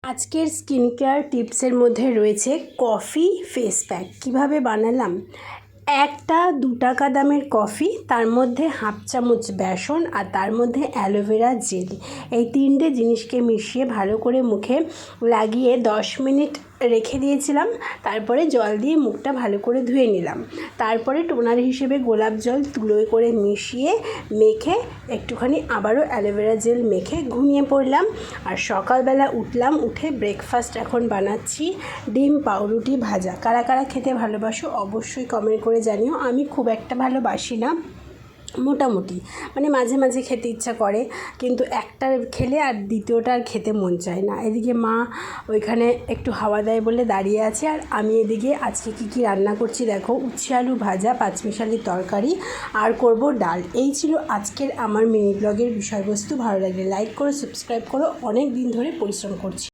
আজকের skin care টিপসের মধ্যে রয়েছে কফি ফেস প্যাক। কীভাবে বানালাম? একটা 2 টাকা দামের কফি, তার মধ্যে হাফ চামচ বেসন আর তার মধ্যে অ্যালোভেরা জেল, এই 3টে জিনিসকে মিশিয়ে ভালো করে মুখে লাগিয়ে 10 মিনিট রেখে দিয়েছিলাম। তারপরে জল দিয়ে মুখটা ভালো করে ধুয়ে নিলাম। তারপরে টোনার হিসেবে গোলাপ জল তুলোয় করে মিশিয়ে মেখে একটুখানি আবারও অ্যালোভেরা জেল মেখে ঘুমিয়ে পড়লাম। আর সকালবেলা উঠলাম, উঠে ব্রেকফাস্ট এখন বানাচ্ছি ডিম পাউরুটি ভাজা। কারা কারা খেতে ভালোবাসো অবশ্যই কমেন্ট করে জানিও। আমি খুব একটা ভালোবাসি না, মোটামুটি, মানে মাঝে মাঝে খেতে ইচ্ছা করে, কিন্তু একটা খেলে আর দ্বিতীয়টা আর খেতে মন চায় না। এদিকে মা ওইখানে একটু হাওয়া দেয় বলে দাঁড়িয়ে আছে, আর আমি এদিকে আজকে কী রান্না করছি দেখো। উচ্ছে আলু ভাজা, পাঁচমিশালি তরকারি আর করব ডাল। এই ছিল আজকের আমার মিনি ব্লগের বিষয়বস্তু। ভালো লাগলে লাইক করো, সাবস্ক্রাইব করো। অনেক দিন ধরে পরিশ্রম করছি।